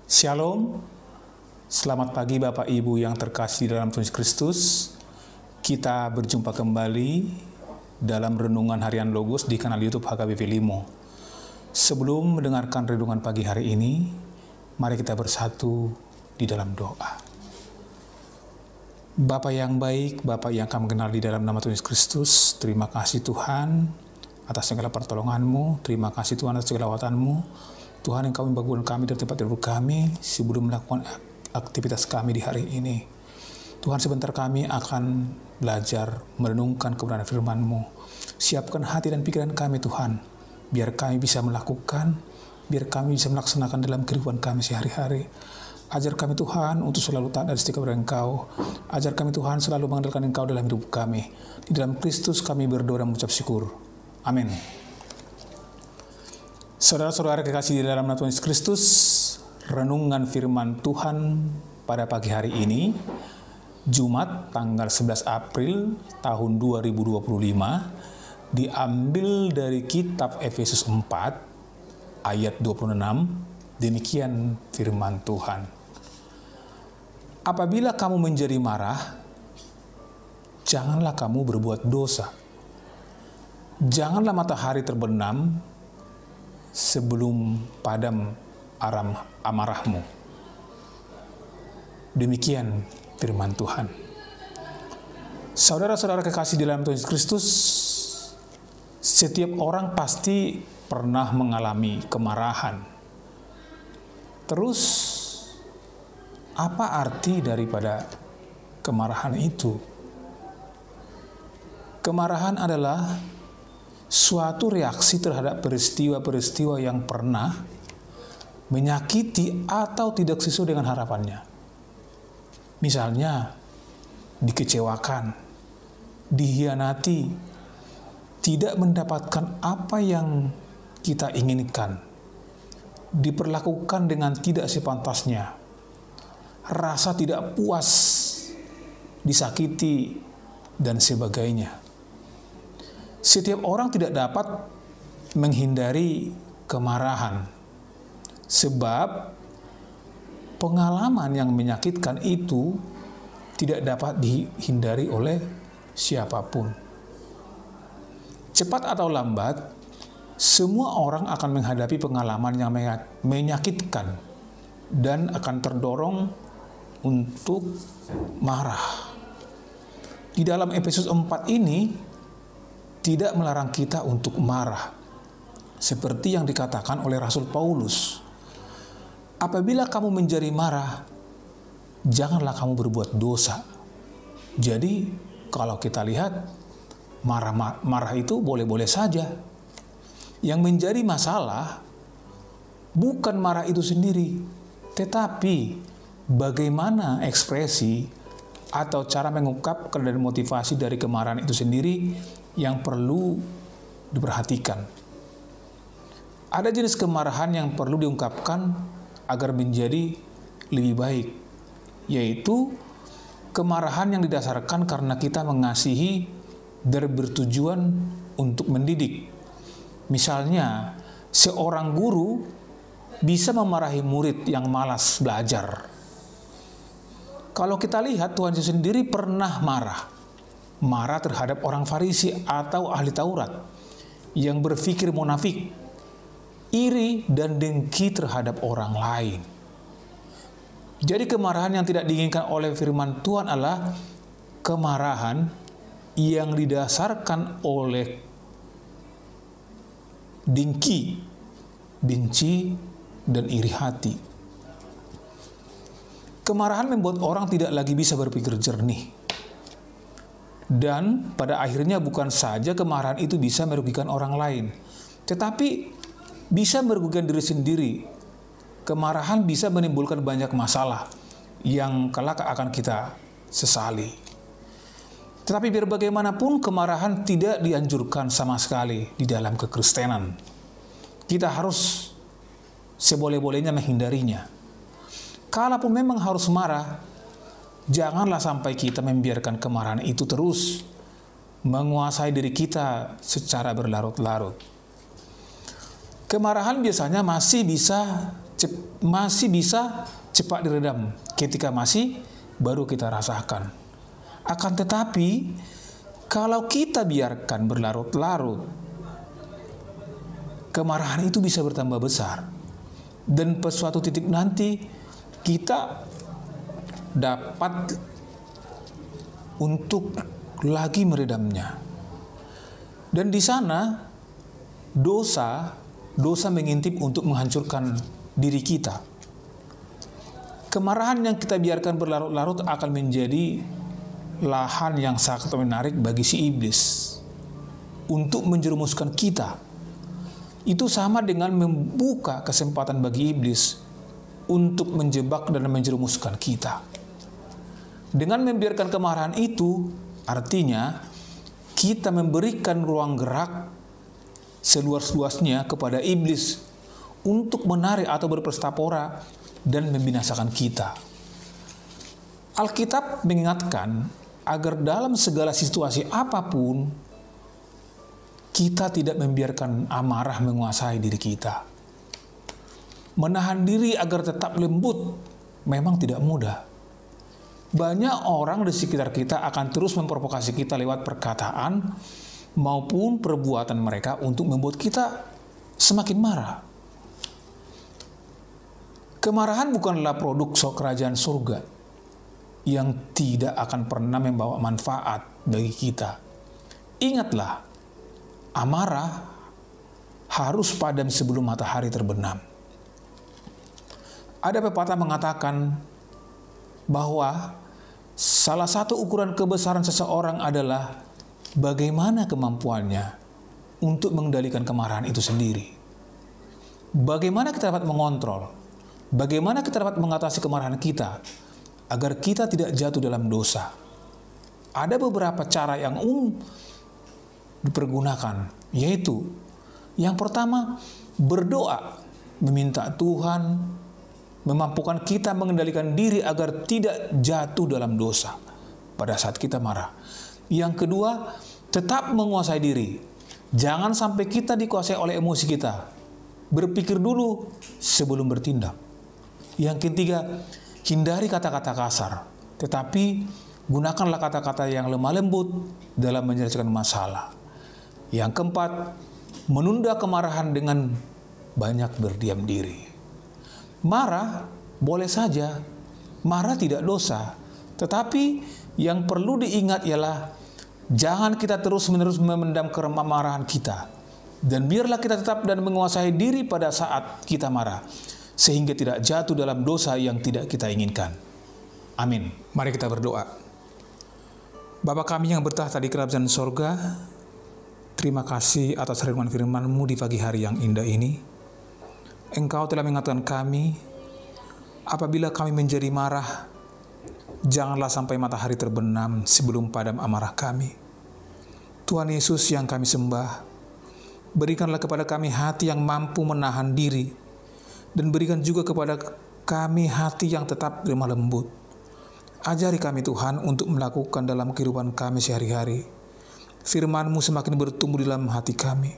Shalom, selamat pagi Bapak Ibu yang terkasih dalam Tuhan Yesus Kristus. Kita berjumpa kembali dalam renungan harian Logos di kanal YouTube HKBP Limo. Sebelum mendengarkan renungan pagi hari ini, mari kita bersatu di dalam doa. Bapa yang baik, Bapa yang kami kenal di dalam nama Tuhan Yesus Kristus, terima kasih Tuhan atas segala pertolongan-Mu, terima kasih Tuhan atas segala lawatan-Mu. Tuhan, Engkau membangun kami dari tempat tidur kami sebelum melakukan aktivitas kami di hari ini. Tuhan, sebentar kami akan belajar merenungkan kebenaran firman-Mu. Siapkan hati dan pikiran kami Tuhan, biar kami bisa melakukan, biar kami bisa melaksanakan dalam kehidupan kami sehari-hari. Ajar kami Tuhan untuk selalu taat dan setia kepada Engkau. Ajar kami Tuhan selalu mengandalkan Engkau dalam hidup kami. Di dalam Kristus kami berdoa dan mengucap syukur. Amin. Saudara-saudara kekasih di dalam nama Tuhan Yesus Kristus, renungan firman Tuhan pada pagi hari ini, Jumat tanggal 11 April tahun 2025, diambil dari kitab Efesus 4 ayat 26, demikian firman Tuhan. Apabila kamu menjadi marah, janganlah kamu berbuat dosa. Janganlah matahari terbenam sebelum padam amarahmu. Demikian firman Tuhan. Saudara-saudara kekasih di dalam Tuhan Yesus Kristus, setiap orang pasti pernah mengalami kemarahan. Terus, apa arti daripada kemarahan itu? Kemarahan adalah suatu reaksi terhadap peristiwa-peristiwa yang pernah menyakiti atau tidak sesuai dengan harapannya. Misalnya, dikecewakan, dikhianati, tidak mendapatkan apa yang kita inginkan, diperlakukan dengan tidak sepantasnya, rasa tidak puas, disakiti, dan sebagainya. Setiap orang tidak dapat menghindari kemarahan, sebab pengalaman yang menyakitkan itu tidak dapat dihindari oleh siapapun. Cepat atau lambat, semua orang akan menghadapi pengalaman yang menyakitkan dan akan terdorong untuk marah. Di dalam Efesus 4 ini, tidak melarang kita untuk marah. Seperti yang dikatakan oleh Rasul Paulus. Apabila kamu menjadi marah, janganlah kamu berbuat dosa. Jadi, kalau kita lihat, marah itu boleh-boleh saja. Yang menjadi masalah, bukan marah itu sendiri, tetapi bagaimana ekspresi atau cara mengungkapkan dan motivasi dari kemarahan itu sendiri yang perlu diperhatikan. Ada jenis kemarahan yang perlu diungkapkan agar menjadi lebih baik, yaitu kemarahan yang didasarkan karena kita mengasihi dan bertujuan untuk mendidik. Misalnya, seorang guru bisa memarahi murid yang malas belajar. Kalau kita lihat, Tuhan Yesus sendiri pernah marah terhadap orang Farisi atau ahli Taurat yang berpikir munafik, iri dan dengki terhadap orang lain. Jadi kemarahan yang tidak diinginkan oleh firman Tuhan adalah kemarahan yang didasarkan oleh dengki, benci, dan iri hati. Kemarahan membuat orang tidak lagi bisa berpikir jernih. Dan pada akhirnya bukan saja kemarahan itu bisa merugikan orang lain, tetapi bisa merugikan diri sendiri. Kemarahan bisa menimbulkan banyak masalah yang kelak akan kita sesali. Tetapi biar bagaimanapun, kemarahan tidak dianjurkan sama sekali di dalam kekristenan. Kita harus seboleh-bolehnya menghindarinya. Kalaupun memang harus marah, janganlah sampai kita membiarkan kemarahan itu terus menguasai diri kita secara berlarut-larut. Kemarahan biasanya masih bisa masih bisa cepat diredam. Ketika masih, baru kita rasakan. Akan tetapi, kalau kita biarkan berlarut-larut, kemarahan itu bisa bertambah besar. Dan pada suatu titik nanti, kita dapat untuk lagi meredamnya. Dan di sana, dosa mengintip untuk menghancurkan diri kita. Kemarahan yang kita biarkan berlarut-larut akan menjadi lahan yang sangat menarik bagi si iblis untuk menjerumuskan kita. Itu sama dengan membuka kesempatan bagi iblis untuk menjebak dan menjerumuskan kita. Dengan membiarkan kemarahan itu, artinya kita memberikan ruang gerak seluas-luasnya kepada iblis untuk menarik atau berpestapora dan membinasakan kita. Alkitab mengingatkan agar dalam segala situasi apapun, kita tidak membiarkan amarah menguasai diri kita. Menahan diri agar tetap lembut memang tidak mudah. Banyak orang di sekitar kita akan terus memprovokasi kita lewat perkataan maupun perbuatan mereka untuk membuat kita semakin marah. Kemarahan bukanlah produk kerajaan surga yang tidak akan pernah membawa manfaat bagi kita. Ingatlah, amarah harus padam sebelum matahari terbenam. Ada pepatah mengatakan bahwa salah satu ukuran kebesaran seseorang adalah bagaimana kemampuannya untuk mengendalikan kemarahan itu sendiri. Bagaimana kita dapat mengontrol, bagaimana kita dapat mengatasi kemarahan kita agar kita tidak jatuh dalam dosa. Ada beberapa cara yang dipergunakan, yaitu yang pertama, berdoa, meminta Tuhan memampukan kita mengendalikan diri agar tidak jatuh dalam dosa pada saat kita marah. Yang kedua, tetap menguasai diri. Jangan sampai kita dikuasai oleh emosi kita. Berpikir dulu sebelum bertindak. Yang ketiga, hindari kata-kata kasar. Tetapi gunakanlah kata-kata yang lemah lembut dalam menyelesaikan masalah. Yang keempat, menunda kemarahan dengan banyak berdiam diri. Marah boleh saja, marah tidak dosa. Tetapi yang perlu diingat ialah jangan kita terus-menerus memendam kemarahan kita. Dan biarlah kita tetap dan menguasai diri pada saat kita marah, sehingga tidak jatuh dalam dosa yang tidak kita inginkan. Amin. Mari kita berdoa. Bapa kami yang bertahta di kerajaan sorga, terima kasih atas firman-Firman-Mu di pagi hari yang indah ini. Engkau telah mengingatkan kami, apabila kami menjadi marah, janganlah sampai matahari terbenam sebelum padam amarah kami. Tuhan Yesus yang kami sembah, berikanlah kepada kami hati yang mampu menahan diri, dan berikan juga kepada kami hati yang tetap lemah lembut. Ajari kami Tuhan untuk melakukan dalam kehidupan kami sehari-hari. Firman-Mu semakin bertumbuh dalam hati kami.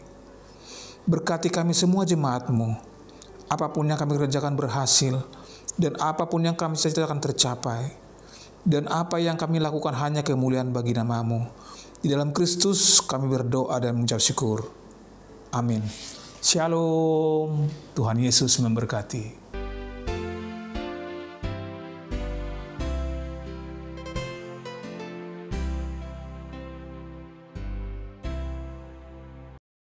Berkati kami semua jemaat-Mu. Apapun yang kami kerjakan berhasil, dan apapun yang kami cita-citakan tercapai. Dan apa yang kami lakukan hanya kemuliaan bagi nama-Mu. Di dalam Kristus kami berdoa dan mengucap syukur. Amin. Shalom. Tuhan Yesus memberkati.